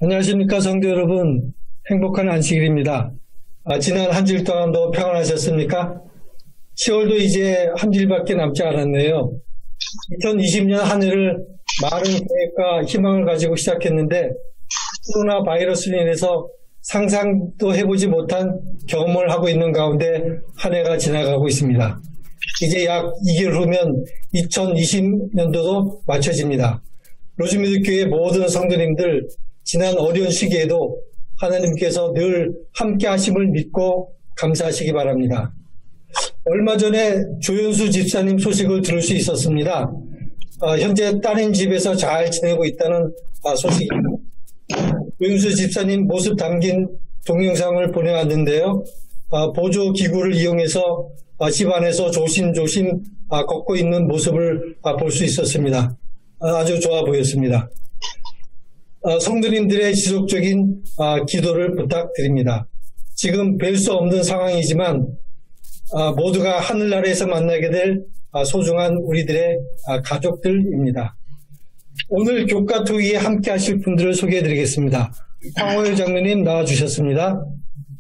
안녕하십니까 성도 여러분, 행복한 안식일입니다. 지난 한 주일 동안도 평안하셨습니까? 10월도 이제 한 주일밖에 남지 않았네요. 2020년 한 해를 많은 계획과 희망을 가지고 시작했는데 코로나 바이러스로 인해서 상상도 해보지 못한 경험을 하고 있는 가운데 한 해가 지나가고 있습니다. 이제 약 2개월 후면 2020년도도 마쳐집니다. 로즈미드교회 모든 성도님들 지난 어려운 시기에도 하나님께서 늘 함께 하심을 믿고 감사하시기 바랍니다. 얼마 전에 조연수 집사님 소식을 들을 수 있었습니다. 현재 따님 집에서 잘 지내고 있다는 소식입니다. 조연수 집사님 모습 담긴 동영상을 보내왔는데요. 보조 기구를 이용해서 집안에서 조심조심 걷고 있는 모습을 볼 수 있었습니다. 아주 좋아 보였습니다. 성도님들의 지속적인 기도를 부탁드립니다. 지금 뵐 수 없는 상황이지만 모두가 하늘나라에서 만나게 될 소중한 우리들의 가족들입니다. 오늘 교과 토의에 함께 하실 분들을 소개해 드리겠습니다. 황호일 장로님 나와주셨습니다.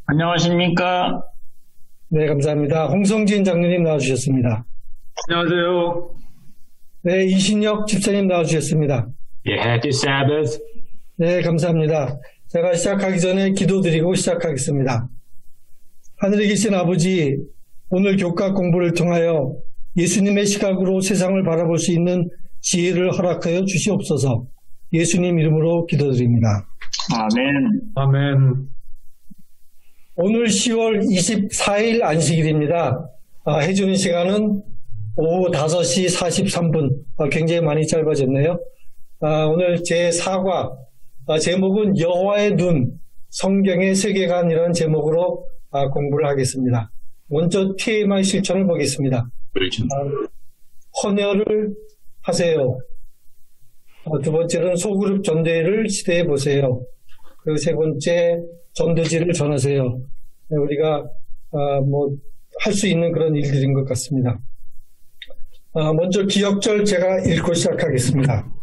안녕하십니까? 네, 감사합니다. 홍성진 장로님 나와주셨습니다. 안녕하세요. 네, 이신혁 집사님 나와주셨습니다. Happy Sabbath. 네, 감사합니다. 제가 시작하기 전에 기도드리고 시작하겠습니다. 하늘에 계신 아버지, 오늘 교과 공부를 통하여 예수님의 시각으로 세상을 바라볼 수 있는 지혜를 허락하여 주시옵소서. 예수님 이름으로 기도드립니다. 아멘. 아멘. 오늘 10월 24일 안식일입니다. 해주는 시간은 오후 5시 43분. 굉장히 많이 짧아졌네요. 오늘 제4과 제목은 여호와의 눈, 성경의 세계관이라는 제목으로 공부를 하겠습니다. 먼저 TMI 실천을 보겠습니다. 헌혈을 하세요. 두 번째는 소그룹 전도회를 시도해 보세요. 그리고 세 번째, 전도지를 전하세요. 우리가 할 수 있는 그런 일들인 것 같습니다. 먼저 기억절 제가 읽고 시작하겠습니다.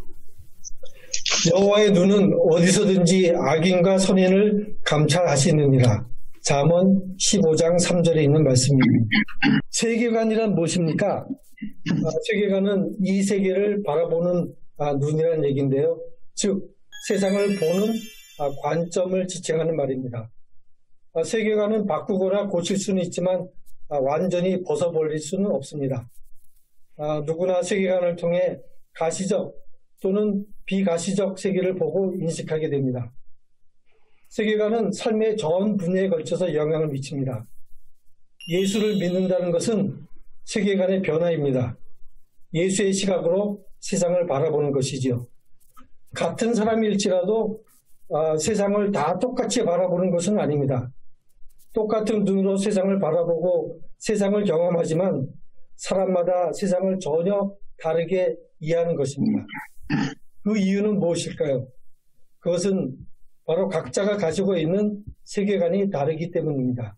여호와의 눈은 어디서든지 악인과 선인을 감찰하시느니라. 잠언 15장 3절에 있는 말씀입니다. 세계관이란 무엇입니까? 세계관은 이 세계를 바라보는 눈이라는 얘기인데요. 즉 세상을 보는 관점을 지칭하는 말입니다. 세계관은 바꾸거나 고칠 수는 있지만 완전히 벗어버릴 수는 없습니다. 누구나 세계관을 통해 가시적 또는 비가시적 세계를 보고 인식하게 됩니다. 세계관은 삶의 전 분야에 걸쳐서 영향을 미칩니다. 예수를 믿는다는 것은 세계관의 변화입니다. 예수의 시각으로 세상을 바라보는 것이지요. 같은 사람일지라도 세상을 다 똑같이 바라보는 것은 아닙니다. 똑같은 눈으로 세상을 바라보고 세상을 경험하지만 사람마다 세상을 전혀 다르게 이해하는 것입니다. 그 이유는 무엇일까요? 그것은 바로 각자가 가지고 있는 세계관이 다르기 때문입니다.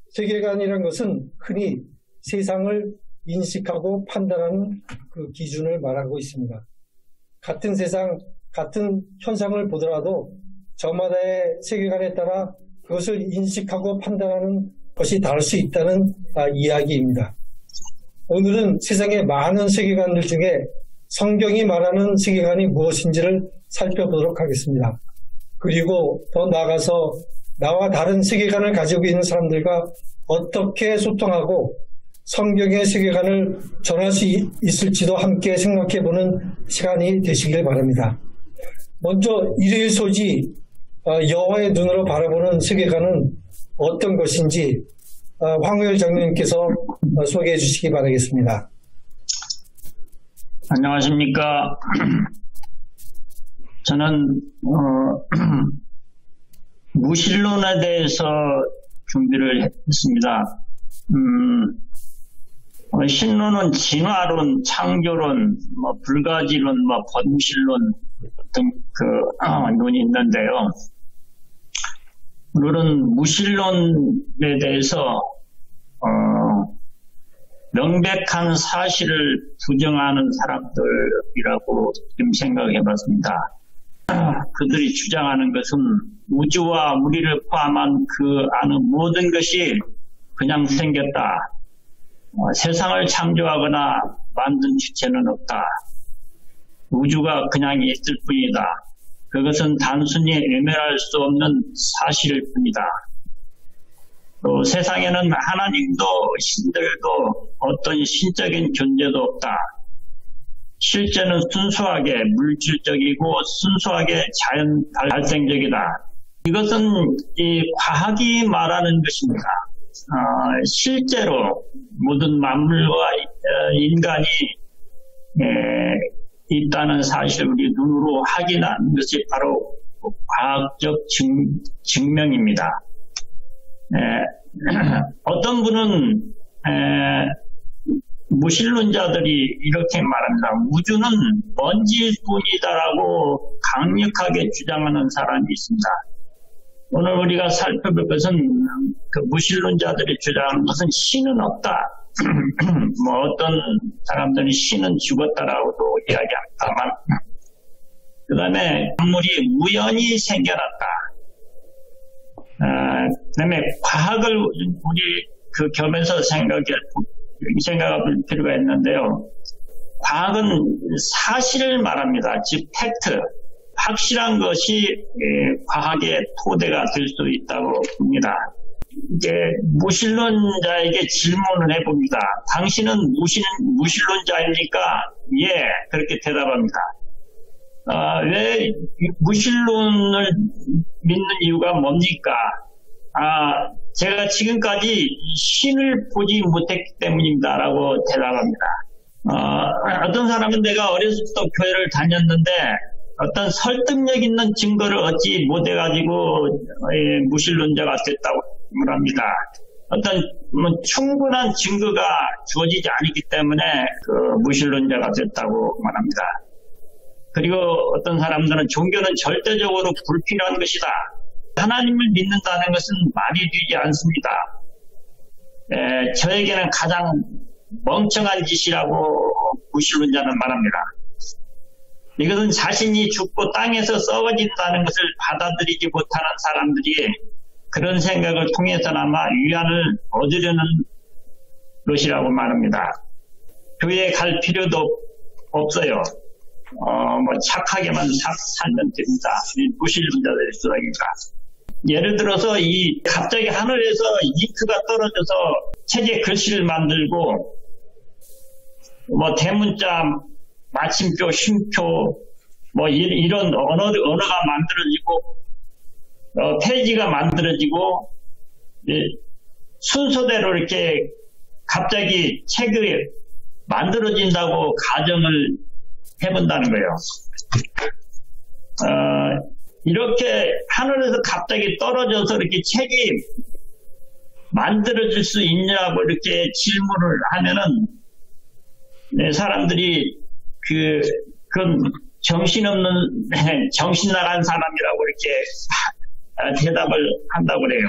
세계관이란 것은 흔히 세상을 인식하고 판단하는 그 기준을 말하고 있습니다. 같은 세상, 같은 현상을 보더라도 저마다의 세계관에 따라 그것을 인식하고 판단하는 것이 다를 수 있다는 이야기입니다. 오늘은 세상의 많은 세계관들 중에 성경이 말하는 세계관이 무엇인지를 살펴보도록 하겠습니다. 그리고 더 나아가서 나와 다른 세계관을 가지고 있는 사람들과 어떻게 소통하고 성경의 세계관을 전할 수 있을지도 함께 생각해보는 시간이 되시길 바랍니다. 먼저 일요일 소지 여호와의 눈으로 바라보는 세계관은 어떤 것인지 황우열 장로님께서 소개해 주시기 바라겠습니다. 안녕하십니까? 저는 무신론에 대해서 준비를 했습니다. 신론은 진화론, 창조론, 불가지론, 번실론 등 논이 있는데요. 오늘은 무신론에 대해서 명백한 사실을 부정하는 사람들이라고 좀 생각해 봤습니다. 그들이 주장하는 것은 우주와 우리를 포함한 그 안의 모든 것이 그냥 생겼다. 세상을 창조하거나 만든 주체는 없다. 우주가 그냥 있을 뿐이다. 그것은 단순히 외면할 수 없는 사실일 뿐이다. 또 세상에는 하나님도 신들도 어떤 신적인 존재도 없다. 실제는 순수하게 물질적이고 순수하게 자연 발생적이다. 이것은 이 과학이 말하는 것입니다. 실제로 모든 만물과 인간이 있다는 사실을 우리 눈으로 확인하는 것이 바로 과학적 증명입니다. 어떤 분은 무신론자들이 이렇게 말합니다. 우주는 먼지일 뿐이다라고 강력하게 주장하는 사람이 있습니다. 오늘 우리가 살펴볼 것은 그 무신론자들이 주장하는 것은 신은 없다. 뭐 어떤 사람들은 신은 죽었다라고도 이야기합니다만, 그 다음에 만물이 우연히 생겨났다. 그 다음에 과학을 우리 그 겸해서 생각할 필요가 있는데요. 과학은 사실을 말합니다. 즉 팩트, 확실한 것이 과학의 토대가 될 수 있다고 봅니다. 이제 무신론자에게 질문을 해봅니다. 당신은 무신론자입니까? 예, 그렇게 대답합니다. 왜 무신론을 믿는 이유가 뭡니까? 제가 지금까지 신을 보지 못했기 때문입니다라고 대답합니다. 어떤 사람은 내가 어렸을 때부터 교회를 다녔는데 어떤 설득력 있는 증거를 얻지 못해가지고 무신론자가 됐다고 말합니다. 어떤 충분한 증거가 주어지지 않기 때문에 그 무신론자가 됐다고 말합니다. 그리고 어떤 사람들은 종교는 절대적으로 불필요한 것이다. 하나님을 믿는다는 것은 말이 되지 않습니다. 저에게는 가장 멍청한 짓이라고 무신론자는 말합니다. 이것은 자신이 죽고 땅에서 썩어진다는 것을 받아들이지 못하는 사람들이 그런 생각을 통해서나마 위안을 얻으려는 것이라고 말합니다. 교회에 갈 필요도 없어요. 착하게만 살면 됩니다. 무신론자들의 주장입니다. 예를 들어서 갑자기 하늘에서 잉크가 떨어져서 책에 글씨를 만들고 대문자, 마침표, 쉼표 이런 언어가 만들어지고 페이지가 만들어지고 순서대로 이렇게 갑자기 책이 만들어진다고 가정을 해본다는 거예요. 이렇게 하늘에서 갑자기 떨어져서 이렇게 책이 만들어질 수 있냐고 이렇게 질문을 하면은 사람들이 그건 정신없는 정신 나간 사람이라고 이렇게 대답을 한다고 그래요.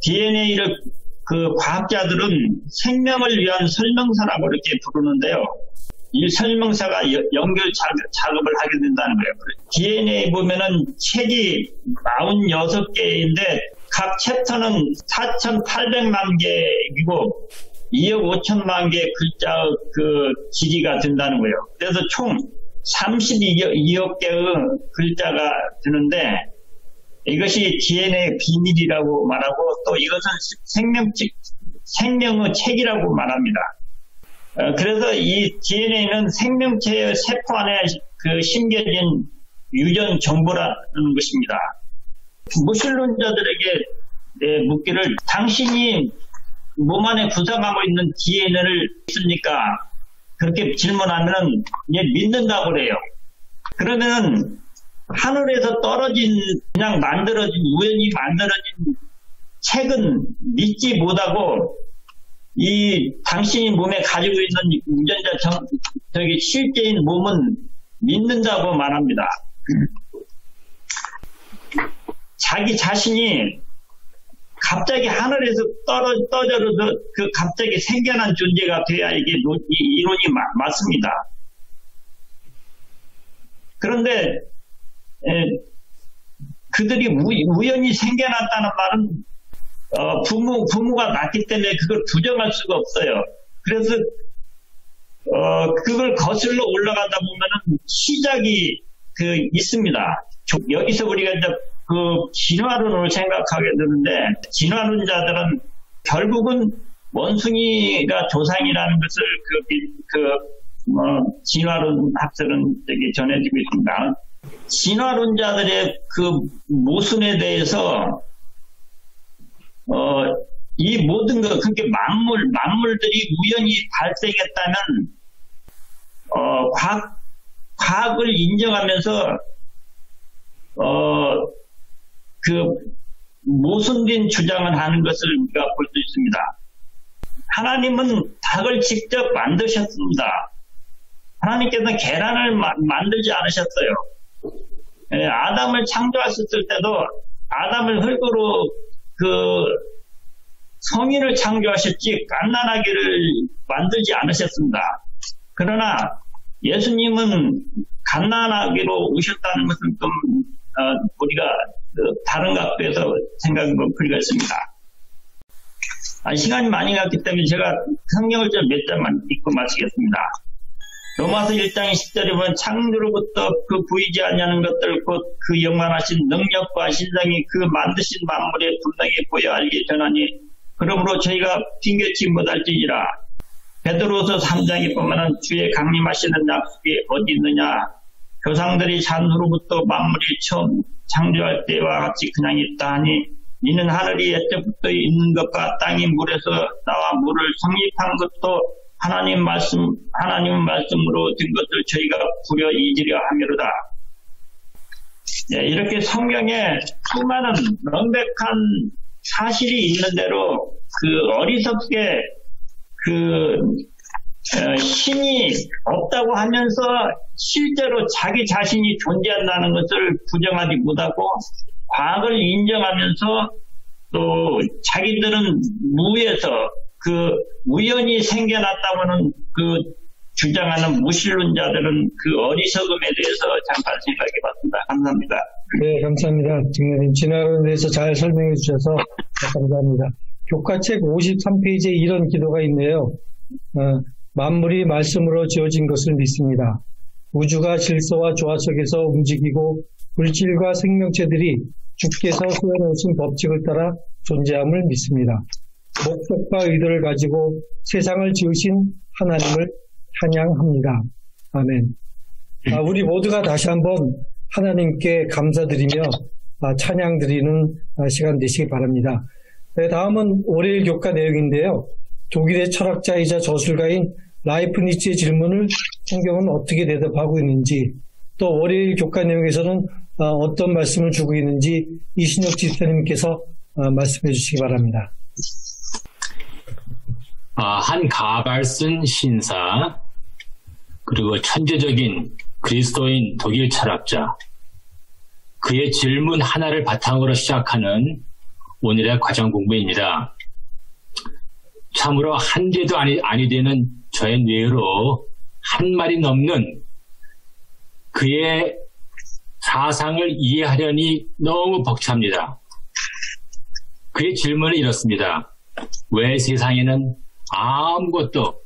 DNA를 그 과학자들은 생명을 위한 설명서라고 이렇게 부르는데요. 이 설명서가 연결 작업을 하게 된다는 거예요. DNA 보면은 책이 46개인데 각 챕터는 4,800만 개이고 2억 5천만 개 글자 그 길이가 된다는 거예요. 그래서 총 32억 개의 글자가 되는데 이것이 DNA 비밀이라고 말하고 또 이것은 생명의 책이라고 말합니다. 그래서 이 DNA는 생명체의 세포 안에 심겨진 유전 정보라는 것입니다. 무신론자들에게 묻기를 당신이 몸 안에 구성하고 있는 DNA를 믿습니까? 그렇게 질문하면 믿는다고 그래요. 그러면 하늘에서 떨어진 그냥 우연히 만들어진 책은 믿지 못하고 이 당신이 몸에 가지고 있는 유전자 실제인 몸은 믿는다고 말합니다. 자기 자신이 갑자기 하늘에서 떨어져서 갑자기 생겨난 존재가 돼야 이게 이론이 맞습니다. 그런데 그들이 우연히 생겨났다는 말은 부모가 낳기 때문에 그걸 부정할 수가 없어요. 그래서 그걸 거슬러 올라가다 보면은 시작이 있습니다. 여기서 우리가 이제 진화론을 생각하게 되는데, 진화론자들은 결국은 원숭이가 조상이라는 것을 진화론 학설은 전해지고 있습니다. 진화론자들의 모순에 대해서 이 모든 것, 그게 만물들이 우연히 발생했다면 과학을 인정하면서 모순된 주장을 하는 것을 우리가 볼 수 있습니다. 하나님은 닭을 직접 만드셨습니다. 하나님께서는 계란을 만들지 않으셨어요. 아담을 창조하셨을 때도 아담을 흙으로 성인을 창조하셨지 갓난아기를 만들지 않으셨습니다. 그러나 예수님은 갓난아기로 오셨다는 것은 좀 우리가 다른 각도에서 생각해 볼 필요가 있습니다. 시간이 많이 갔기 때문에 제가 성경을 좀 몇 장만 읽고 마치겠습니다. 로마서 1장 10절에 보면 창조로부터 보이지 않냐는 것들 곧 그 영원하신 능력과 신성이 만드신 만물에 분명히 보여 알게 전하니 그러므로 저희가 핑계치 못할지니라. 베드로서 3장에 보면 주의 강림하시는 약속이 어디 있느냐. 조상들이 잔후로부터 만물이 처음 창조할 때와 같이 그냥 있다 하니 이는 하늘이 옛때부터 있는 것과 땅이 물에서 나와 물을 성립한 것도 하나님 말씀으로 된 것을 저희가 부려 잊으려 함이로다. 이렇게 성경에 수많은 명백한 사실이 있는 대로 어리석게 신이 없다고 하면서 실제로 자기 자신이 존재한다는 것을 부정하지 못하고 과학을 인정하면서 또 자기들은 무에서 우연히 생겨났다고는 주장하는 무신론자들은 어리석음에 대해서 잠깐 생각해 봤습니다. 감사합니다. 네, 감사합니다. 지금 진화론에 대해서 잘 설명해 주셔서 감사합니다. 교과책 53페이지에 이런 기도가 있네요. 만물이 말씀으로 지어진 것을 믿습니다. 우주가 질서와 조화 속에서 움직이고 물질과 생명체들이 주께서 세워놓으신 법칙을 따라 존재함을 믿습니다. 목적과 의도를 가지고 세상을 지으신 하나님을 찬양합니다. 아멘. 우리 모두가 다시 한번 하나님께 감사드리며 찬양드리는 시간 되시기 바랍니다. 네, 다음은 월요일 교과 내용인데요. 독일의 철학자이자 저술가인 라이프니츠의 질문을 성경은 어떻게 대답하고 있는지, 또 월요일 교과 내용에서는 어떤 말씀을 주고 있는지 이신혁 집사님께서 말씀해 주시기 바랍니다. 한 가발슨 신사, 그리고 천재적인 그리스도인 독일 철학자, 그의 질문 하나를 바탕으로 시작하는 오늘의 과정 공부입니다. 참으로 한 개도 아니 되는 저의 뇌로 한 말이 넘는 그의 사상을 이해하려니 너무 벅찹니다. 그의 질문은 이렇습니다. 왜 세상에는 아무것도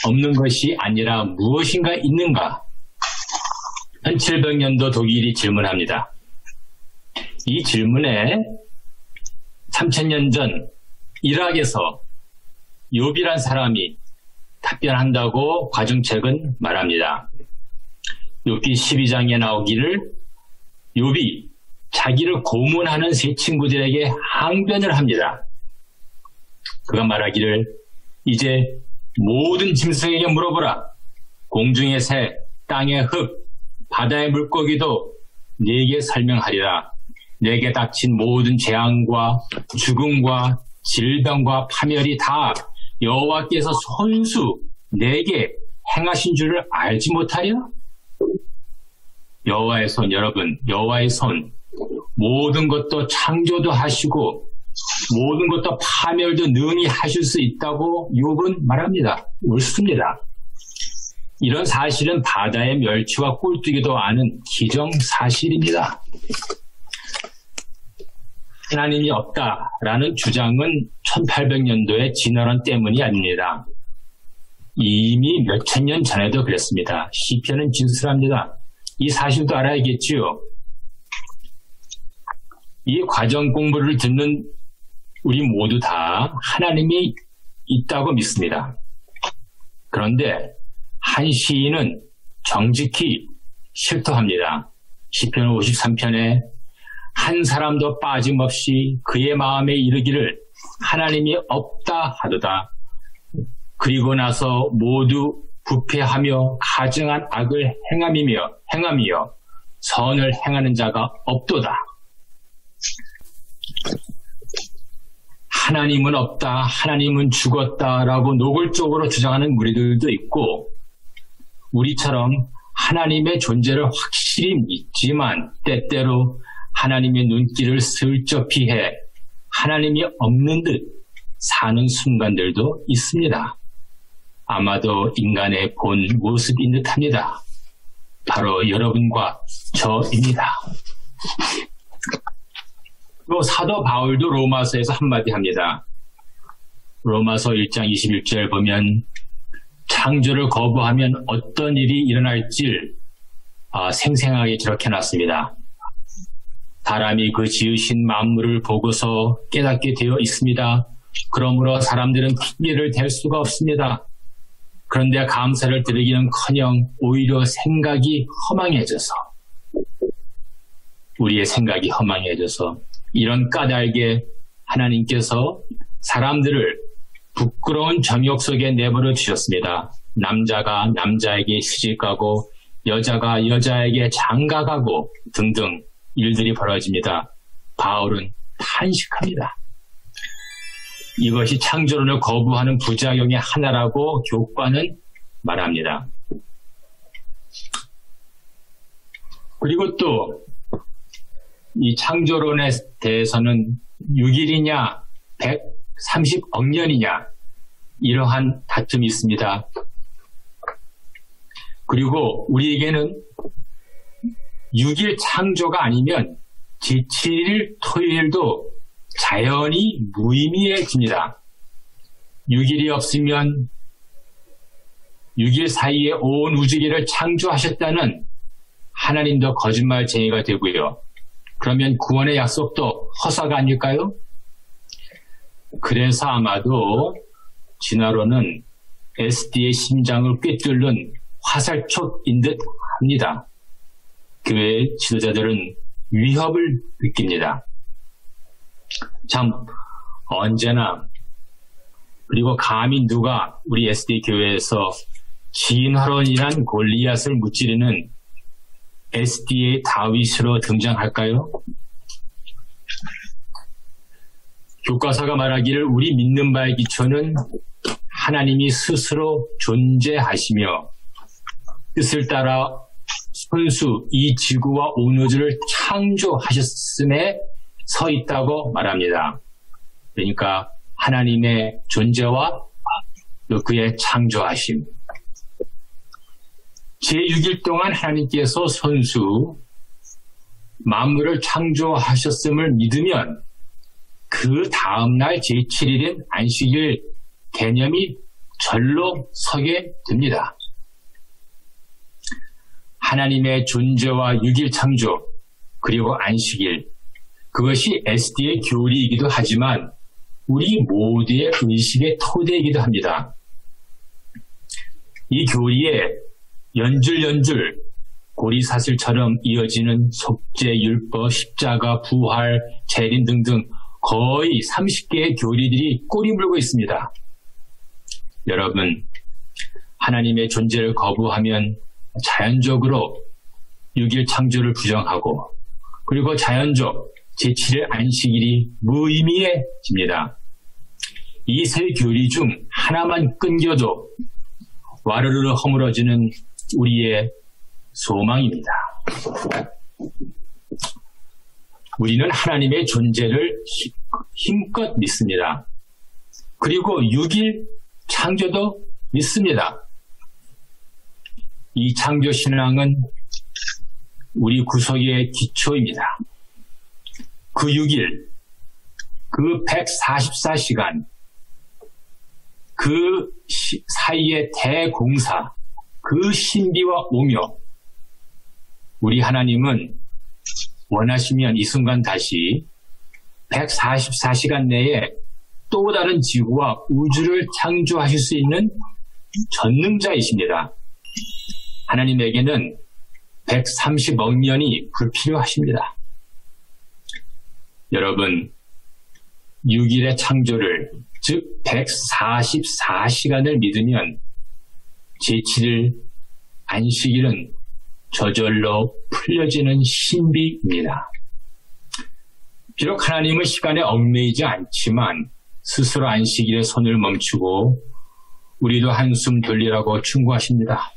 없는 것이 아니라 무엇인가 있는가? 1700년도 독일이 질문합니다. 이 질문에 3000년 전 이락에서 욥이란 사람이 답변한다고 과정책은 말합니다. 욥기 12장에 나오기를 욥이 자기를 고문하는 세 친구들에게 항변을 합니다. 그가 말하기를 이제 모든 짐승에게 물어보라. 공중의 새, 땅의 흙, 바다의 물고기도 네게 설명하리라. 내게 닥친 모든 재앙과 죽음과 질병과 파멸이 다 여호와께서 손수 내게 행하신 줄을 알지 못하리라? 여호와의 손, 여러분, 여호와의 손, 모든 것도 창조도 하시고 모든 것도 파멸도 능히 하실 수 있다고 욥은 말합니다. 옳습니다. 이런 사실은 바다의 멸치와 꼴뚜기도 아는 기정사실입니다. 하나님이 없다라는 주장은 1800년도의 진화론 때문이 아닙니다. 이미 몇천 년 전에도 그랬습니다. 시편은 진술합니다. 이 사실도 알아야겠지요. 이 과정 공부를 듣는 우리 모두 다 하나님이 있다고 믿습니다. 그런데 한 시인은 정직히 실토합니다. 시편 53편에 한 사람도 빠짐없이 그의 마음에 이르기를 하나님이 없다 하도다. 그리고 나서 모두 부패하며 가증한 악을 행하며 선을 행하는 자가 없도다. 하나님은 없다, 하나님은 죽었다라고 노골적으로 주장하는 무리들도 있고, 우리처럼 하나님의 존재를 확실히 믿지만 때때로 하나님의 눈길을 슬쩍 피해 하나님이 없는 듯 사는 순간들도 있습니다. 아마도 인간의 본 모습인 듯합니다. 바로 여러분과 저입니다. 또 사도 바울도 로마서에서 한마디 합니다. 로마서 1장 21절 보면 창조를 거부하면 어떤 일이 일어날지 생생하게 기록해놨습니다. 사람이 그 지으신 만물을 보고서 깨닫게 되어 있습니다. 그러므로 사람들은 핑계를 댈 수가 없습니다. 그런데 감사를 드리기는커녕 오히려 생각이 허망해져서, 우리의 생각이 허망해져서 이런 까닭에 하나님께서 사람들을 부끄러운 정욕 속에 내버려 두셨습니다. 남자가 남자에게 시집가고 여자가 여자에게 장가가고 등등 일들이 벌어집니다. 바울은 탄식합니다. 이것이 창조론을 거부하는 부작용의 하나라고 교과는 말합니다. 그리고 또 이 창조론에 대해서는 6일이냐 130억 년이냐 이러한 다툼이 있습니다. 그리고 우리에게는 6일 창조가 아니면 제7일 토요일도 자연히 무의미해집니다. 6일이 없으면 6일 사이에 온 우주계를 창조하셨다는 하나님도 거짓말쟁이가 되고요. 그러면 구원의 약속도 허사가 아닐까요? 그래서 아마도 진화론은 SD의 심장을 꿰뚫는 화살촉인 듯 합니다. 교회 지도자들은 위협을 느낍니다. 참 언제나, 그리고 감히 누가 우리 SD 교회에서 진화론이란 골리앗을 무찌르는 SD의 다윗으로 등장할까요? 교과서가 말하기를 우리 믿는 바의 기초는 하나님이 스스로 존재하시며 뜻을 따라 손수 이 지구와 온 우주를 창조하셨음에 서 있다고 말합니다. 그러니까 하나님의 존재와 또 그의 창조하심. 제6일 동안 하나님께서 손수 만물을 창조하셨음을 믿으면 그 다음날 제7일인 안식일 개념이 절로 서게 됩니다. 하나님의 존재와 6일 창조 그리고 안식일, 그것이 SD의 교리이기도 하지만 우리 모두의 의식의 토대이기도 합니다. 이 교리에 연줄 고리사슬처럼 이어지는 속죄, 율법, 십자가, 부활, 재림 등등 거의 30개의 교리들이 꼬리 물고 있습니다. 여러분, 하나님의 존재를 거부하면 자연적으로 6일 창조를 부정하고 그리고 자연적 제7일 안식일이 무의미해집니다. 이 세 교리 중 하나만 끊겨도 와르르 허물어지는 우리의 소망입니다. 우리는 하나님의 존재를 힘껏 믿습니다. 그리고 6일 창조도 믿습니다. 이 창조신앙은 우리 구속의 기초입니다. 그 6일, 그 144시간, 그 사이의 대공사, 그 신비와 오묘, 우리 하나님은 원하시면 이 순간 다시 144시간 내에 또 다른 지구와 우주를 창조하실 수 있는 전능자이십니다. 하나님에게는 130억 년이 불필요하십니다. 여러분, 6일의 창조를, 즉 144시간을 믿으면 제7일 안식일은 저절로 풀려지는 신비입니다. 비록 하나님은 시간에 얽매이지 않지만 스스로 안식일에 손을 멈추고 우리도 한숨 돌리라고 충고하십니다.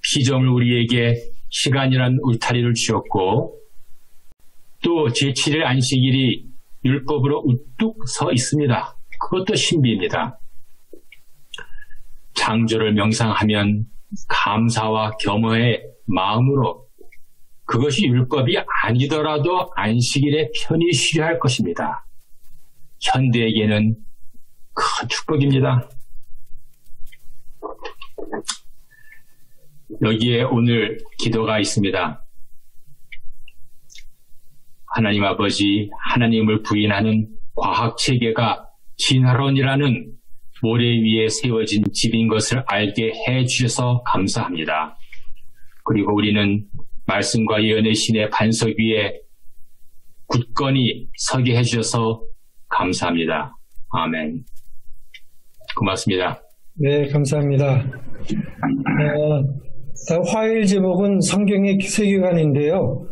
피조물 우리에게 시간이란 울타리를 주었고 또 제7일 안식일이 율법으로 우뚝 서 있습니다. 그것도 신비입니다. 창조를 명상하면 감사와 겸허의 마음으로 그것이 율법이 아니더라도 안식일에 편히 쉬려 할 것입니다. 현대에게는 큰 축복입니다. 여기에 오늘 기도가 있습니다. 하나님 아버지, 하나님을 부인하는 과학체계가 진화론이라는 모래 위에 세워진 집인 것을 알게 해주셔서 감사합니다. 그리고 우리는 말씀과 예언의 신의 반석 위에 굳건히 서게 해주셔서 감사합니다. 아멘. 고맙습니다. 네, 감사합니다. 다음 화요일 제목은 성경의 세계관인데요.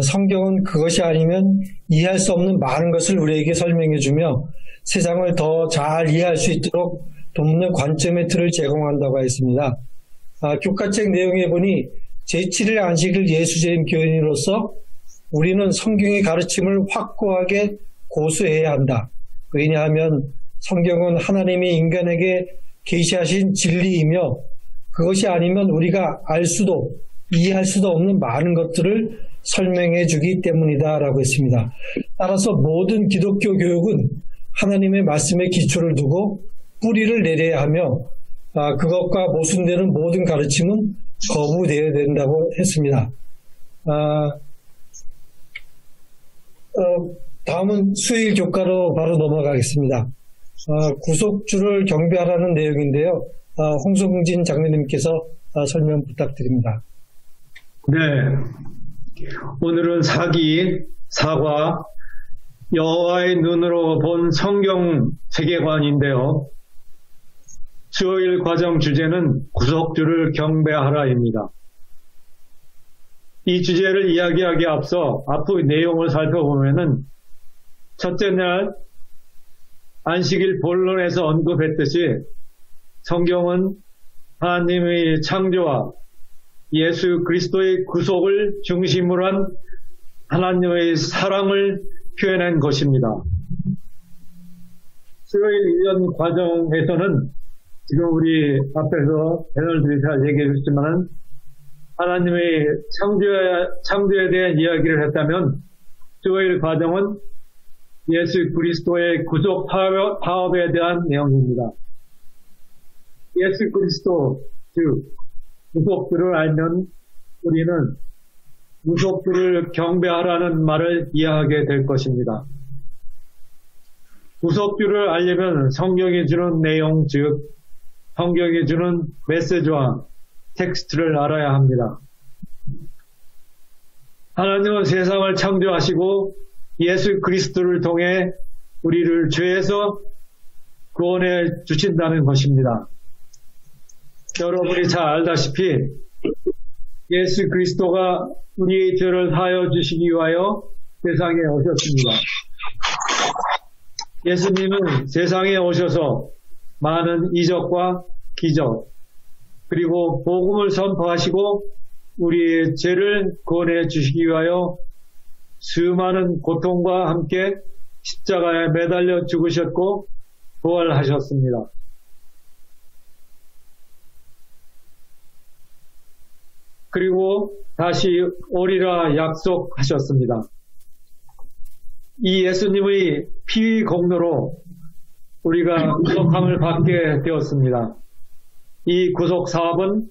성경은 그것이 아니면 이해할 수 없는 많은 것을 우리에게 설명해주며 세상을 더 잘 이해할 수 있도록 돕는 관점의 틀을 제공한다고 했습니다. 교과책 내용에 보니 제7일 안식일 예수적인 교인으로서 우리는 성경의 가르침을 확고하게 고수해야 한다. 왜냐하면 성경은 하나님이 인간에게 계시하신 진리이며 그것이 아니면 우리가 알 수도 이해할 수도 없는 많은 것들을 설명해 주기 때문이다 라고 했습니다. 따라서 모든 기독교 교육은 하나님의 말씀에 기초를 두고 뿌리를 내려야 하며 그것과 모순되는 모든 가르침은 거부되어야 된다고 했습니다. 다음은 수요일 교과로 바로 넘어가겠습니다. 구속주를 경배하라는 내용인데요. 홍성진 장로님께서 설명 부탁드립니다. 네, 오늘은 사과, 여호와의 눈으로 본 성경 세계관인데요. 수요일 과정 주제는 구속주를 경배하라입니다. 이 주제를 이야기하기에 앞서 앞의 내용을 살펴보면은 첫째 날 안식일 본론에서 언급했듯이 성경은 하나님의 창조와 예수 그리스도의 구속을 중심으로 한 하나님의 사랑을 표현한 것입니다. 수요일 1년 과정에서는 지금 우리 앞에서 패널들이 잘 얘기해 주셨지만 하나님의 창조에 대한 이야기를 했다면 수요일 과정은 예수 그리스도의 구속 파업에 대한 내용입니다. 예수 그리스도, 즉 구속주를 알면 우리는 구속주를 경배하라는 말을 이해하게 될 것입니다. 구속주를 알려면 성경이 주는 내용, 즉 성경이 주는 메시지와 텍스트를 알아야 합니다. 하나님은 세상을 창조하시고 예수 그리스도를 통해 우리를 죄에서 구원해 주신다는 것입니다. 여러분이 잘 알다시피 예수 그리스도가 우리의 죄를 사하여 주시기 위하여 세상에 오셨습니다. 예수님은 세상에 오셔서 많은 이적과 기적 그리고 복음을 선포하시고 우리의 죄를 구원해 주시기 위하여 수많은 고통과 함께 십자가에 매달려 죽으셨고 부활하셨습니다. 그리고 다시 오리라 약속하셨습니다. 이 예수님의 피 공로로 우리가 구속함을 받게 되었습니다. 이 구속 사업은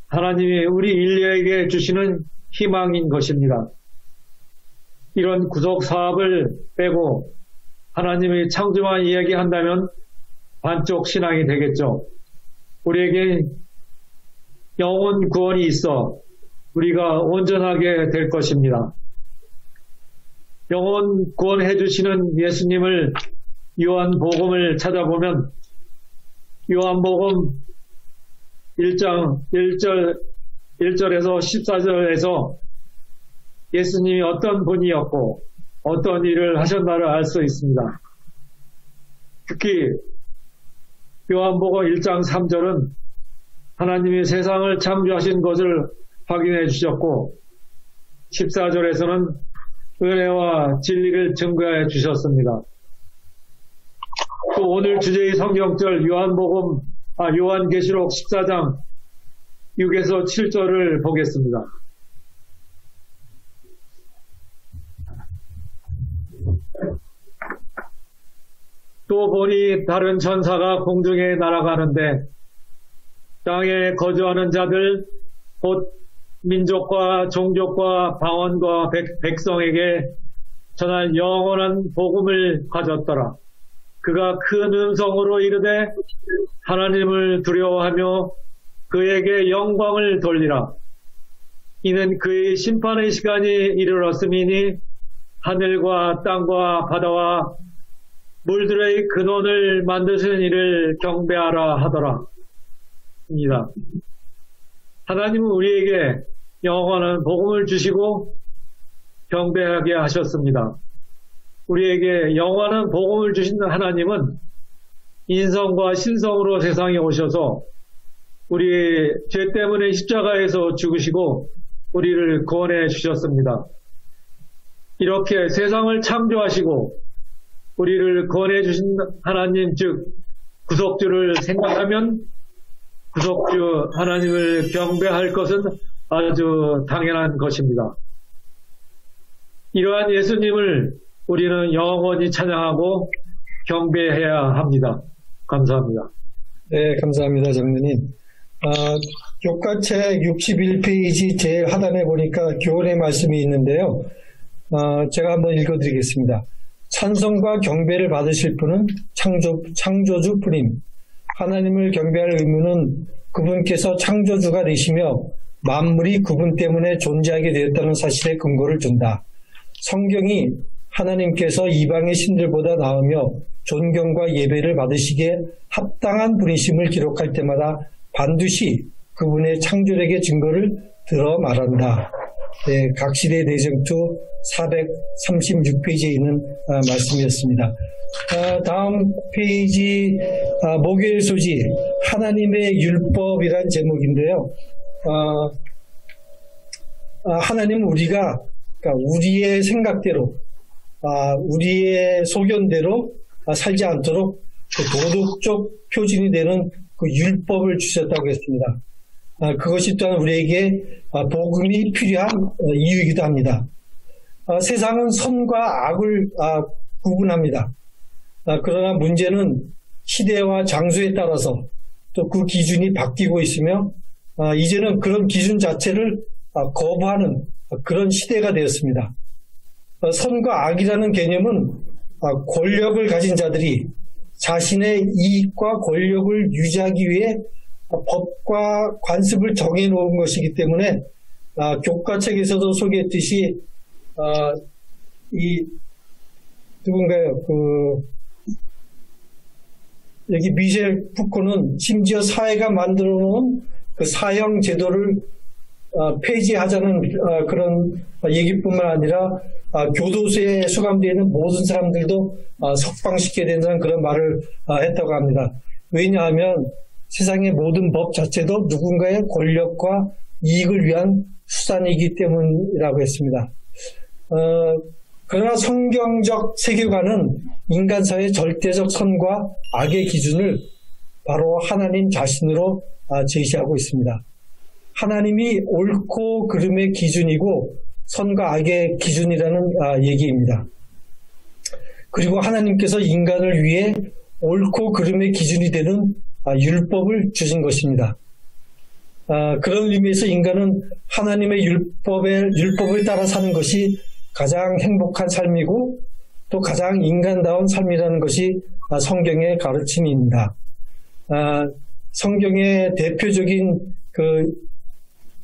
하나님이 우리 인류에게 주시는 희망인 것입니다. 이런 구속 사업을 빼고 하나님의 창조만 이야기한다면 반쪽 신앙이 되겠죠. 우리에게 영혼 구원이 있어 우리가 온전하게 될 것입니다. 영혼 구원해 주시는 예수님을 요한복음을 찾아보면 요한복음 1장 1절에서 14절에서 예수님이 어떤 분이었고 어떤 일을 하셨나를 알 수 있습니다. 특히 요한복음 1장 3절은 하나님이 세상을 창조하신 것을 확인해 주셨고 14절에서는 은혜와 진리를 증거해 주셨습니다. 또 오늘 주제의 성경절 요한계시록 14장 6에서 7절을 보겠습니다. 또 보니 다른 천사가 공중에 날아가는데 땅에 거주하는 자들 곧 민족과 종족과 방언과 백성에게 전할 영원한 복음을 가졌더라. 그가 큰 음성으로 이르되 하나님을 두려워하며 그에게 영광을 돌리라. 이는 그의 심판의 시간이 이르렀음이니 하늘과 땅과 바다와 물들의 근원을 만드신 이를 경배하라 하더라. 입니다. 하나님은 우리에게 영원한 복음을 주시고 경배하게 하셨습니다. 우리에게 영원한 복음을 주신 하나님은 인성과 신성으로 세상에 오셔서 우리 죄 때문에 십자가에서 죽으시고 우리를 구원해 주셨습니다. 이렇게 세상을 창조하시고 우리를 구원해 주신 하나님 즉 구속주를 생각하면 구속주 하나님을 경배할 것은 아주 당연한 것입니다. 이러한 예수님을 우리는 영원히 찬양하고 경배해야 합니다. 감사합니다. 네, 감사합니다, 장로님. 교과책 61페이지 제일 하단에 보니까 교훈의 말씀이 있는데요. 제가 한번 읽어드리겠습니다. 찬송과 경배를 받으실 분은 창조주 뿐임. 하나님을 경배할 의무는 그분께서 창조주가 되시며 만물이 그분 때문에 존재하게 되었다는 사실에 근거를 둔다. 성경이 하나님께서 이방의 신들보다 나으며 존경과 예배를 받으시기에 합당한 분이심을 기록할 때마다 반드시 그분의 창조력의 증거를 들어 말한다. 네, 각시대 내정투 436페이지에 있는 말씀이었습니다. 다음 페이지 목요일 소지 하나님의 율법이란 제목인데요. 하나님은 우리가 그러니까 우리의 생각대로 우리의 소견대로 살지 않도록 그 도덕적 표준이 되는 그 율법을 주셨다고 했습니다. 그것이 또한 우리에게 복음이 필요한 이유이기도 합니다. 세상은 선과 악을 구분합니다. 그러나 문제는 시대와 장소에 따라서 또 그 기준이 바뀌고 있으며 이제는 그런 기준 자체를 거부하는 그런 시대가 되었습니다. 선과 악이라는 개념은 권력을 가진 자들이 자신의 이익과 권력을 유지하기 위해 법과 관습을 정해놓은 것이기 때문에 교과책에서도 소개했듯이 누군가요? 여기 미셸 푸코는 심지어 사회가 만들어놓은 그 사형 제도를 폐지하자는 그런 얘기뿐만 아니라 교도소에 수감되어 있는 모든 사람들도 석방시켜야 된다는 그런 말을 했다고 합니다. 왜냐하면 세상의 모든 법 자체도 누군가의 권력과 이익을 위한 수단이기 때문이라고 했습니다. 그러나 성경적 세계관은 인간사회의 절대적 선과 악의 기준을 바로 하나님 자신으로 제시하고 있습니다. 하나님이 옳고 그름의 기준이고 선과 악의 기준이라는 얘기입니다. 그리고 하나님께서 인간을 위해 옳고 그름의 기준이 되는 율법을 주신 것입니다. 그런 의미에서 인간은 하나님의 율법을 따라 사는 것이 가장 행복한 삶이고 또 가장 인간다운 삶이라는 것이 성경의 가르침입니다. 성경의 대표적인 그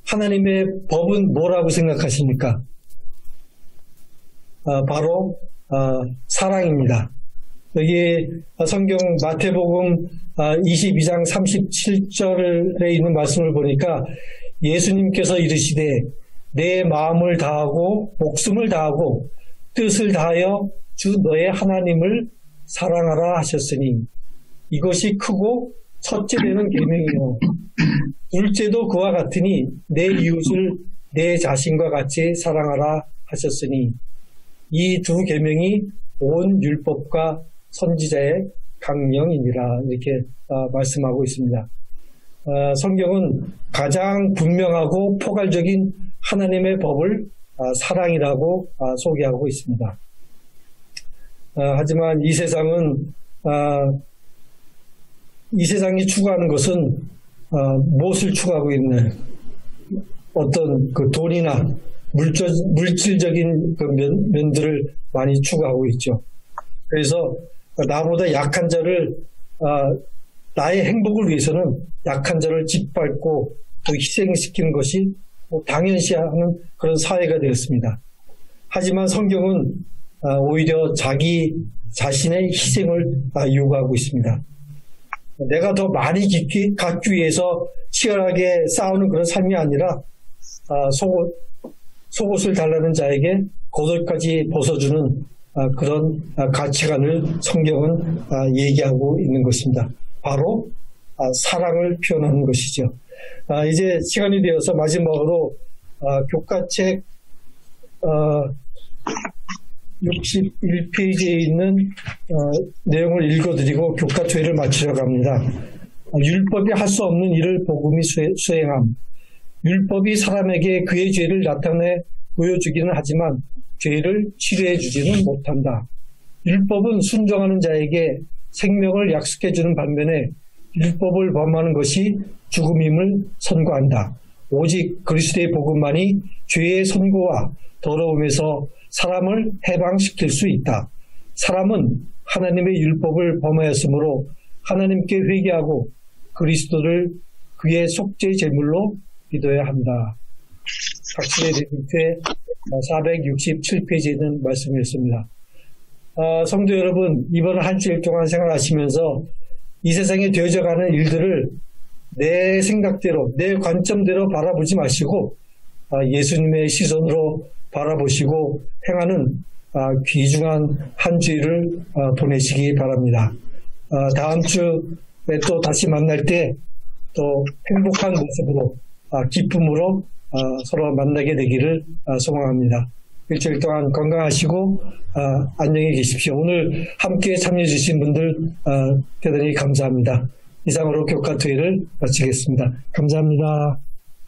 하나님의 법은 뭐라고 생각하십니까? 바로 사랑입니다. 여기 성경 마태복음 22장 37절에 있는 말씀을 보니까 예수님께서 이르시되 내 마음을 다하고 목숨을 다하고 뜻을 다하여 주 너의 하나님을 사랑하라 하셨으니 이것이 크고 첫째 되는 계명이요 둘째도 그와 같으니 내 이웃을 내 자신과 같이 사랑하라 하셨으니 이 두 계명이 온 율법과 선지자의 강령이니라 이렇게 말씀하고 있습니다. 성경은 가장 분명하고 포괄적인 하나님의 법을 사랑이라고 소개하고 있습니다. 하지만 이 세상이 추구하는 것은 무엇을 추구하고 있나요? 어떤 그 돈이나 물질적인 그 면들을 많이 추구하고 있죠. 그래서 나보다 약한 자를 나의 행복을 위해서는 약한 자를 짓밟고 희생시키는 것이 당연시하는 그런 사회가 되었습니다. 하지만 성경은 오히려 자기 자신의 희생을 요구하고 있습니다. 내가 더 많이 갖기 위해서 치열하게 싸우는 그런 삶이 아니라 속옷을 달라는 자에게 겉옷까지 벗어주는 그런 가치관을 성경은 얘기하고 있는 것입니다. 바로 사랑을 표현하는 것이죠. 이제 시간이 되어서 마지막으로 교과책 61페이지에 있는 내용을 읽어드리고 교과투회를 마치려고 합니다. 율법이 할 수 없는 일을 복음이 수행함. 율법이 사람에게 그의 죄를 나타내 보여주기는 하지만 죄를 치료해 주지는 못한다. 율법은 순종하는 자에게 생명을 약속해 주는 반면에 율법을 범하는 것이 죽음임을 선고한다. 오직 그리스도의 복음만이 죄의 선고와 더러움에서 사람을 해방시킬 수 있다. 사람은 하나님의 율법을 범하였으므로 하나님께 회개하고 그리스도를 그의 속죄 제물로 믿어야 한다. 각신의 대립회 467페이지에 있는 말씀이었습니다. 성도 여러분, 이번 한 주일 동안 생활하시면서 이 세상에 되어져가는 일들을 내 생각대로, 내 관점대로 바라보지 마시고 예수님의 시선으로 바라보시고 행하는 귀중한 한 주일을 보내시기 바랍니다. 다음 주에 또 다시 만날 때 또 행복한 모습으로 기쁨으로 서로 만나게 되기를 소망합니다. 일주일 동안 건강하시고 안녕히 계십시오. 오늘 함께 참여해 주신 분들 대단히 감사합니다. 이상으로 교과투회를 마치겠습니다. 감사합니다.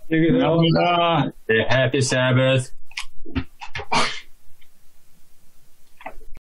감사합니다. Happy Sabbath.